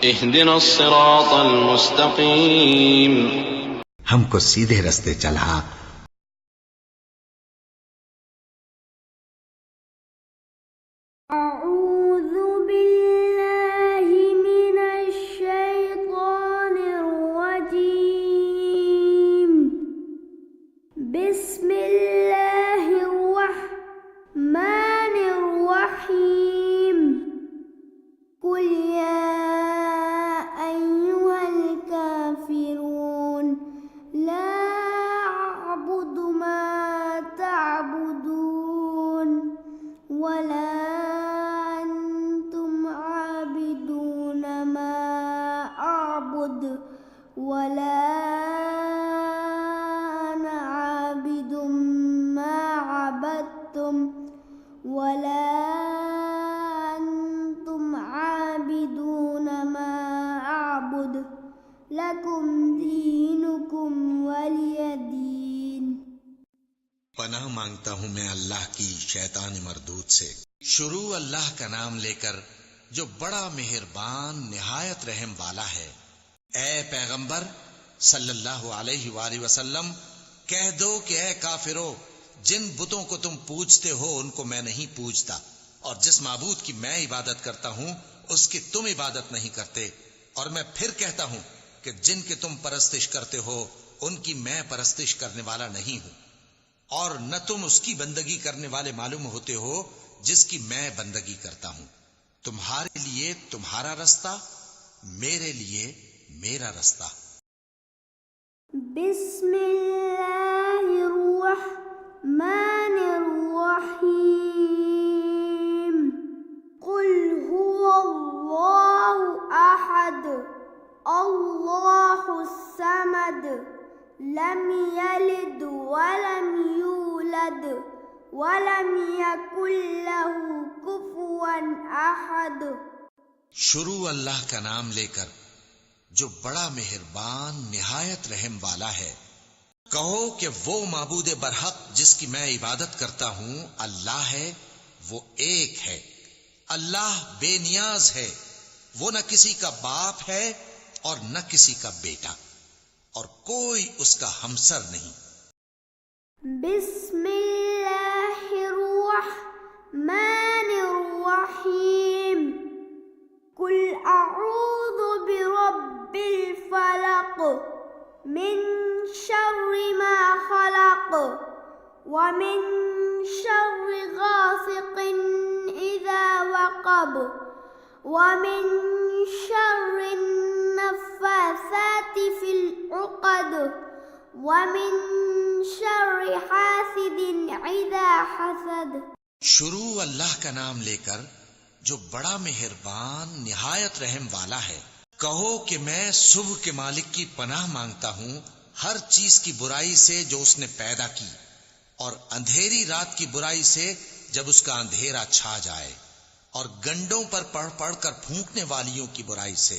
اهدنا الصراط المستقيم. ہم کو سیدھے رستے چلا. أعوذ بالله من الشيطان الرجيم. بسم الله الرحمن الرحيم. قل يا أيها الكافرون لا أعبد ما تعبدون ولا ولا أنا عابد ما عبدتم ولا أنتم عابدون ما أعبد لكم دينكم ولي دين. پناہ مانگتا ہوں میں اللہ کی شیطان مردود سے. شروع اللہ کا نام لے کر جو بڑا مہربان نہایت رحم والا ہے. اے پیغمبر صلی اللہ علیہ وآلہ وسلم کہہ دو کہ اے کافرو، جن بتوں کو تم پوجتے ہو ان کو میں نہیں پوجتا، اور جس معبود کی میں عبادت کرتا ہوں اس کی تم عبادت نہیں کرتے، اور میں پھر کہتا ہوں کہ جن کی تم پرستش کرتے ہو ان کی میں پرستش کرنے والا نہیں ہوں، اور نہ تم اس کی بندگی کرنے والے معلوم ہوتے ہو جس کی میں بندگی کرتا ہوں. تمہارے لیے تمہارا رستہ، میرے لیے میرا رستہ. بسم اللہ الرحمن الرحیم. قل هو اللہ احد اللہ الصمد لم یلد ولم یولد ولم یکن له کفوا احد. شروع اللہ کا نام لے کر جو بڑا مہربان نہایت رحم والا ہے. کہو کہ وہ معبود برحق جس کی میں عبادت کرتا ہوں اللہ ہے، وہ ایک ہے. اللہ بے نیاز ہے، وہ نہ کسی کا باپ ہے اور نہ کسی کا بیٹا، اور کوئی اس کا ہمسر نہیں. بسم اللہ الرحمن الرحیم. قل اعوذ برب الفلق من شر ما خلق ومن شر غاسق اذا وقب ومن شر النفاثات في العقد ومن شر حاسد اذا حسد. شروع اللہ کا نام لے کر جو بڑا مہربان نہایت رحم والا ہے. کہو کہ میں صبح کے مالک کی پناہ مانگتا ہوں ہر چیز کی برائی سے جو اس نے پیدا کی، اور اندھیری رات کی برائی سے جب اس کا اندھیرا چھا جائے، اور گنڈوں پر پڑھ پڑھ کر پھونکنے والیوں کی برائی سے،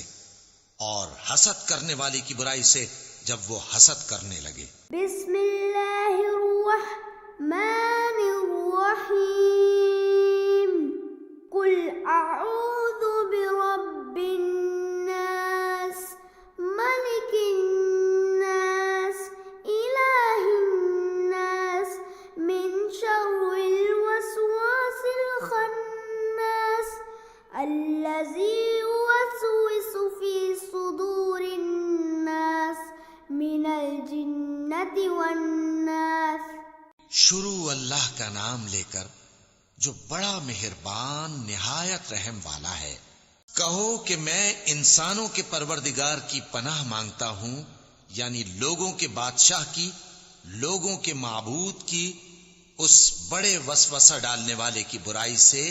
اور حسد کرنے والی کی برائی سے جب وہ حسد کرنے لگے. بسم اللہ الرحمن الرحیم. قل اعوذ برب الناس ملک الناس الہ الناس من شر الوسواس الخناس الذی يوسوس في صدور الناس من الجنة والناس. شروع اللہ کا نام لے کر جو بڑا مہربان نہایت رحم والا ہے. کہو کہ میں انسانوں کے پروردگار کی پناہ مانگتا ہوں، یعنی لوگوں کے بادشاہ کی، لوگوں کے معبود کی، اس بڑے وسوسہ ڈالنے والے کی برائی سے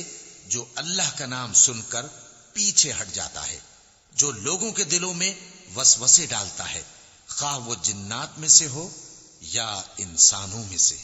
جو اللہ کا نام سن کر پیچھے ہٹ جاتا ہے، جو لوگوں کے دلوں میں وسوسے ڈالتا ہے، خواہ وہ جنات میں سے ہو یا انسانوں میں سے.